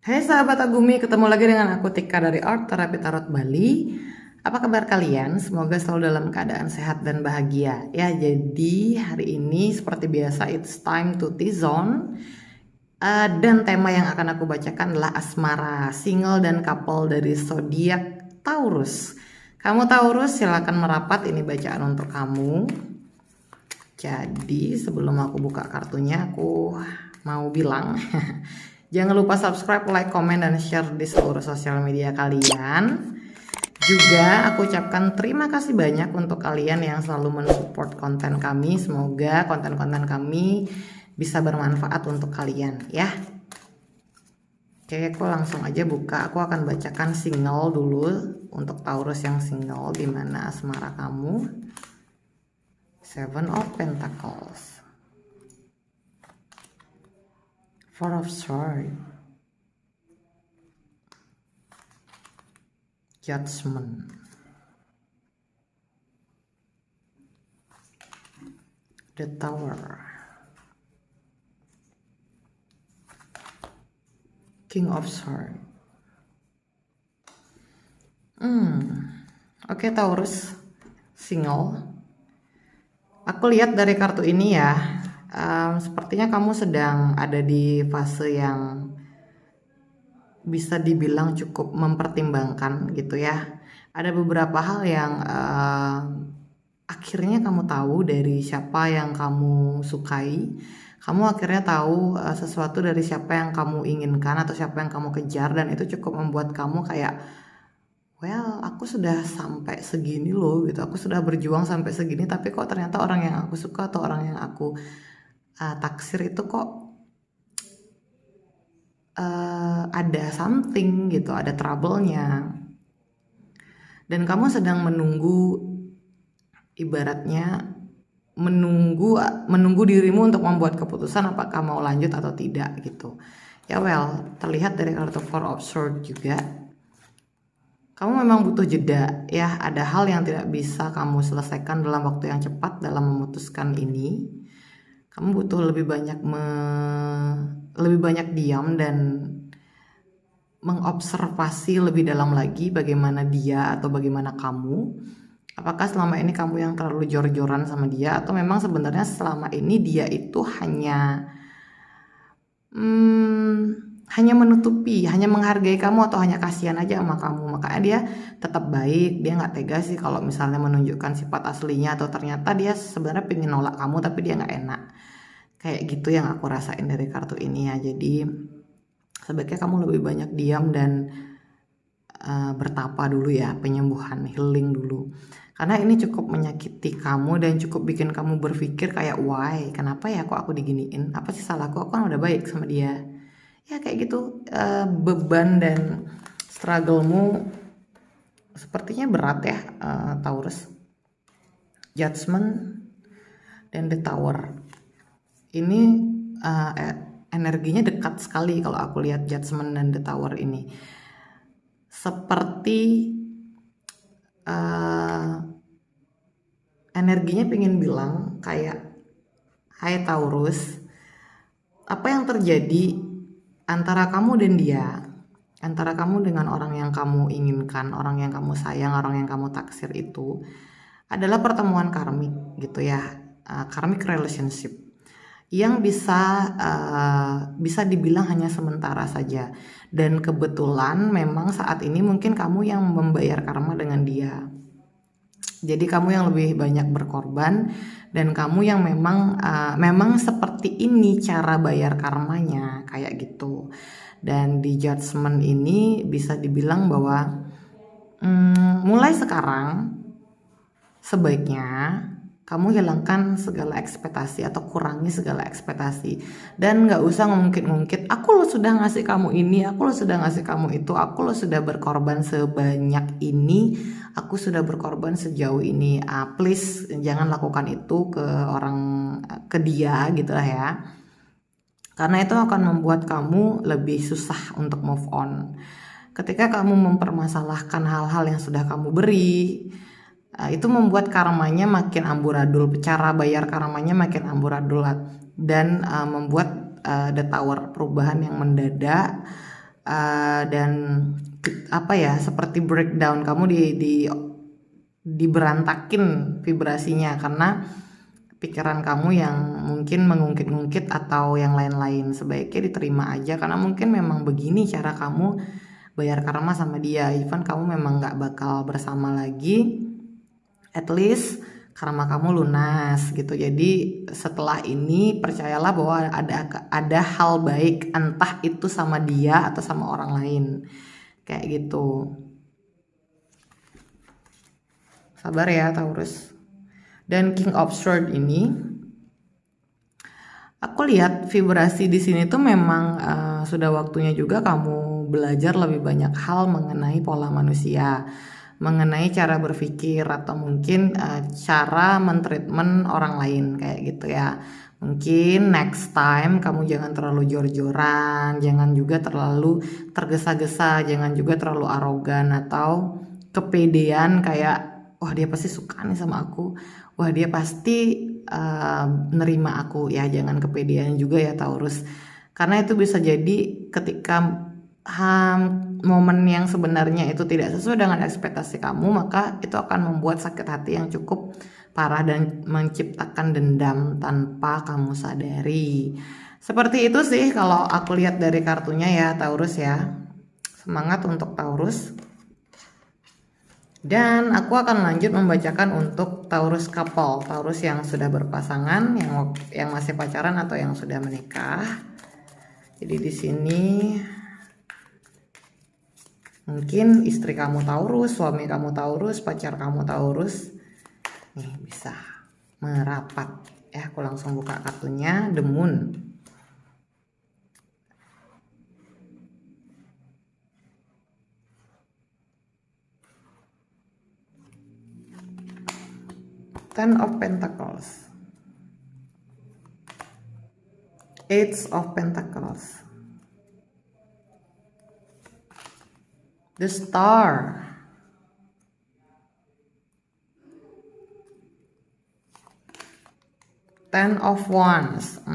Hai sahabat Agumi, ketemu lagi dengan aku Tika dari Art Terapi Tarot Bali. Apa kabar kalian? Semoga selalu dalam keadaan sehat dan bahagia. Ya, jadi hari ini seperti biasa it's time to T-Zone. Dan tema yang akan aku bacakan adalah asmara, single dan couple dari zodiak Taurus. Kamu Taurus, silakan merapat, ini bacaan untuk kamu. Jadi sebelum aku buka kartunya, aku mau bilang jangan lupa subscribe, like, komen, dan share di seluruh sosial media kalian. Juga aku ucapkan terima kasih banyak untuk kalian yang selalu mensupport konten kami. Semoga konten-konten kami bisa bermanfaat untuk kalian ya. Oke, aku langsung aja buka. Aku akan bacakan single dulu untuk Taurus yang single. Gimana asmara kamu? Seven of Pentacles, Four of Swords, Judgment, The Tower, King of Swords. Oke, Taurus single. Aku lihat dari kartu ini ya, sepertinya kamu sedang ada di fase yang bisa dibilang cukup mempertimbangkan gitu ya. Ada beberapa hal yang akhirnya kamu tahu dari siapa yang kamu sukai. Kamu akhirnya tahu sesuatu dari siapa yang kamu inginkan atau siapa yang kamu kejar, dan itu cukup membuat kamu kayak, well, aku sudah sampai segini loh gitu. Aku sudah berjuang sampai segini, tapi kok ternyata orang yang aku suka atau orang yang aku taksir itu kok ada something gitu, ada trouble-nya. Dan kamu sedang menunggu, ibaratnya menunggu dirimu untuk membuat keputusan apakah mau lanjut atau tidak gitu. Ya well, terlihat dari kartu Four of Swords juga. Kamu memang butuh jeda ya, ada hal yang tidak bisa kamu selesaikan dalam waktu yang cepat dalam memutuskan ini. Kamu butuh lebih banyak diam dan mengobservasi lebih dalam lagi bagaimana dia atau bagaimana kamu. Apakah selama ini kamu yang terlalu jor-joran sama dia, atau memang sebenarnya selama ini dia itu hanya menutupi, hanya menghargai kamu, atau hanya kasihan aja sama kamu. Makanya dia tetap baik, dia nggak tega sih kalau misalnya menunjukkan sifat aslinya, atau ternyata dia sebenarnya pengen nolak kamu tapi dia nggak enak. Kayak gitu yang aku rasain dari kartu ini ya. Jadi sebaiknya kamu lebih banyak diam dan bertapa dulu ya, penyembuhan, healing dulu. Karena ini cukup menyakiti kamu dan cukup bikin kamu berpikir kayak, why, kenapa ya kok aku diginiin, apa sih salahku, aku kan udah baik sama dia. Ya kayak gitu, beban dan strugglemu sepertinya berat ya, Taurus. Judgment dan The Tower. Ini energinya dekat sekali kalau aku lihat Judgment dan The Tower ini. Seperti energinya pengen bilang kayak, hai Taurus, apa yang terjadi antara kamu dan dia, antara kamu dengan orang yang kamu inginkan, orang yang kamu sayang, orang yang kamu taksir itu adalah pertemuan karmik gitu ya, karmic relationship yang bisa dibilang hanya sementara saja. Dan kebetulan memang saat ini mungkin kamu yang membayar karma dengan dia. Jadi kamu yang lebih banyak berkorban, dan kamu yang memang seperti ini cara bayar karmanya, kayak gitu. Dan di Judgment ini bisa dibilang bahwa mulai sekarang sebaiknya kamu hilangkan segala ekspektasi atau kurangi segala ekspektasi, dan nggak usah ngungkit-ngungkit, aku lo sudah ngasih kamu ini, aku lo sudah ngasih kamu itu, aku lo sudah berkorban sebanyak ini, aku sudah berkorban sejauh ini. Please jangan lakukan itu ke dia gitu lah ya, karena itu akan membuat kamu lebih susah untuk move on. Ketika kamu mempermasalahkan hal-hal yang sudah kamu beri, itu membuat karmanya makin amburadul, cara bayar karmanya makin amburadul, dan membuat The Tower, perubahan yang mendadak, dan apa ya, seperti breakdown, kamu diberantakin vibrasinya karena pikiran kamu yang mungkin mengungkit-ungkit atau yang lain-lain. Sebaiknya diterima aja karena mungkin memang begini cara kamu bayar karma sama dia. Even kamu memang gak bakal bersama lagi, at least karma kamu lunas gitu. Jadi setelah ini percayalah bahwa ada hal baik, entah itu sama dia atau sama orang lain, kayak gitu. Sabar ya Taurus. Dan King of Swords ini, aku lihat vibrasi di sini tuh memang sudah waktunya juga kamu belajar lebih banyak hal mengenai pola manusia, mengenai cara berpikir, atau mungkin cara mentreatment orang lain kayak gitu ya. Mungkin next time kamu jangan terlalu jor-joran, jangan juga terlalu tergesa-gesa, jangan juga terlalu arogan atau kepedean kayak wah dia pasti suka nih sama aku, wah dia pasti nerima aku. Ya jangan kepedean juga ya Taurus, karena itu bisa jadi ketika momen yang sebenarnya itu tidak sesuai dengan ekspektasi kamu, maka itu akan membuat sakit hati yang cukup parah dan menciptakan dendam tanpa kamu sadari. Seperti itu sih kalau aku lihat dari kartunya ya Taurus ya. Semangat untuk Taurus. Dan aku akan lanjut membacakan untuk Taurus couple, Taurus yang sudah berpasangan, yang masih pacaran atau yang sudah menikah. Jadi di sini mungkin istri kamu Taurus, suami kamu Taurus, pacar kamu Taurus. Nih bisa merapat. Aku langsung buka kartunya, The Moon. Ten of Pentacles, Eight of Pentacles, The Star, Ten of Wands.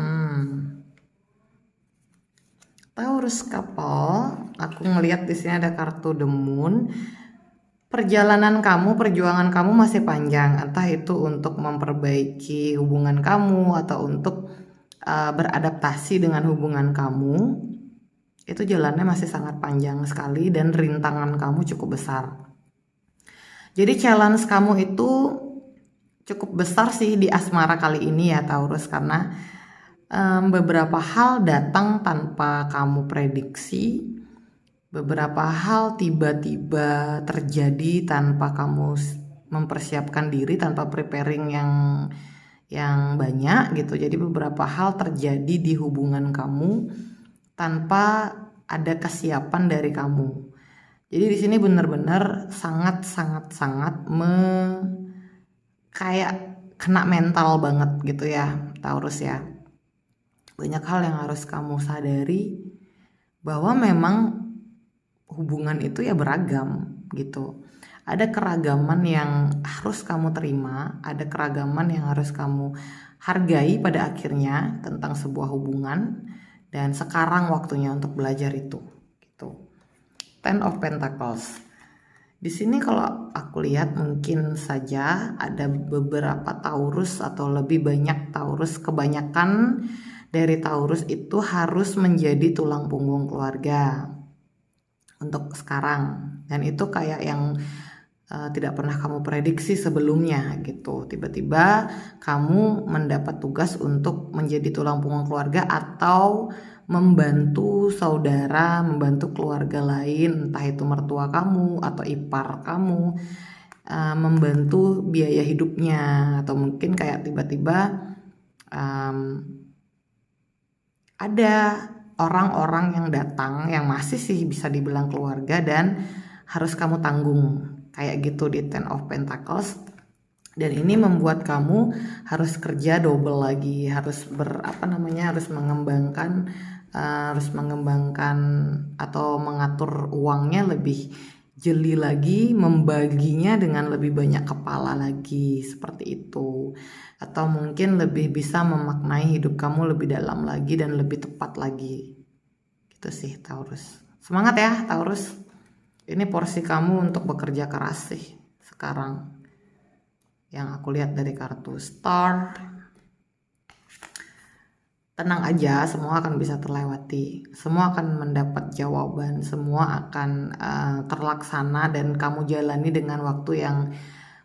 Taurus couple, aku ngelihat di sini ada kartu The Moon. Perjalanan kamu, perjuangan kamu masih panjang, entah itu untuk memperbaiki hubungan kamu atau untuk beradaptasi dengan hubungan kamu. Itu jalannya masih sangat panjang sekali dan rintangan kamu cukup besar. Jadi challenge kamu itu cukup besar sih di asmara kali ini ya Taurus, karena beberapa hal datang tanpa kamu prediksi. Beberapa hal tiba-tiba terjadi tanpa kamu mempersiapkan diri, tanpa preparing yang banyak gitu. Jadi beberapa hal terjadi di hubungan kamu tanpa ada kesiapan dari kamu. Jadi di sini benar-benar sangat kayak kena mental banget gitu ya Taurus ya. Banyak hal yang harus kamu sadari bahwa memang hubungan itu ya beragam gitu. Ada keragaman yang harus kamu terima, ada keragaman yang harus kamu hargai pada akhirnya tentang sebuah hubungan, dan sekarang waktunya untuk belajar itu gitu. Ten of Pentacles. Di sini kalau aku lihat mungkin saja ada beberapa Taurus atau lebih banyak Taurus, kebanyakan dari Taurus itu harus menjadi tulang punggung keluarga untuk sekarang, dan itu kayak yang tidak pernah kamu prediksi sebelumnya gitu. Tiba-tiba kamu mendapat tugas untuk menjadi tulang punggung keluarga atau membantu saudara, membantu keluarga lain, entah itu mertua kamu atau ipar kamu, membantu biaya hidupnya, atau mungkin kayak tiba-tiba ada orang-orang yang datang yang masih sih bisa dibilang keluarga dan harus kamu tanggung kayak gitu di Ten of Pentacles. Dan ini membuat kamu harus kerja double lagi, harus harus mengembangkan atau mengatur uangnya lebih jeli lagi, membaginya dengan lebih banyak kepala lagi, seperti itu. Atau mungkin lebih bisa memaknai hidup kamu lebih dalam lagi dan lebih tepat lagi. Gitu sih Taurus. Semangat ya Taurus. Ini porsi kamu untuk bekerja keras sih sekarang. Yang aku lihat dari kartu Star. Tenang aja, semua akan bisa terlewati. Semua akan mendapat jawaban, semua akan terlaksana dan kamu jalani dengan waktu yang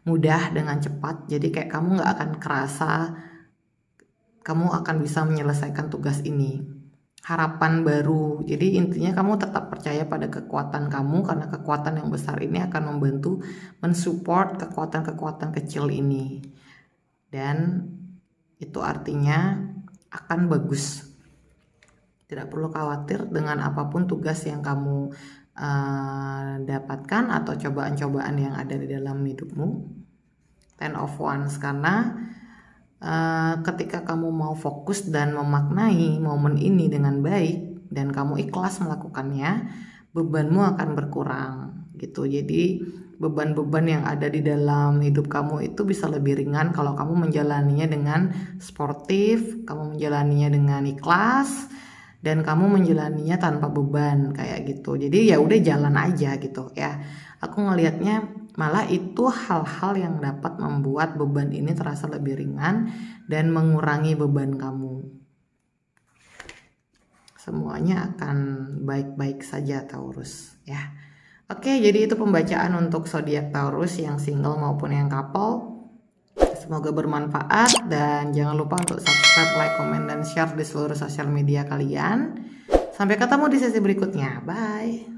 mudah, dengan cepat. Jadi kayak kamu nggak akan kerasa kamu akan bisa menyelesaikan tugas ini. Harapan baru. Jadi intinya kamu tetap percaya pada kekuatan kamu, karena kekuatan yang besar ini akan membantu mensupport kekuatan-kekuatan kecil ini. Dan itu artinya akan bagus. Tidak perlu khawatir dengan apapun tugas yang kamu dapatkan atau cobaan-cobaan yang ada di dalam hidupmu. Ten of Wands, karena ketika kamu mau fokus dan memaknai momen ini dengan baik dan kamu ikhlas melakukannya, bebanmu akan berkurang gitu. Jadi beban-beban yang ada di dalam hidup kamu itu bisa lebih ringan kalau kamu menjalaninya dengan sportif, kamu menjalaninya dengan ikhlas, dan kamu menjalaninya tanpa beban kayak gitu. Jadi ya udah jalan aja gitu ya. Aku ngelihatnya malah itu hal-hal yang dapat membuat beban ini terasa lebih ringan dan mengurangi beban kamu. Semuanya akan baik-baik saja Taurus ya. Oke, jadi itu pembacaan untuk zodiak Taurus yang single maupun yang couple. Semoga bermanfaat dan jangan lupa untuk subscribe, like, komen, dan share di seluruh sosial media kalian. Sampai ketemu di sesi berikutnya. Bye.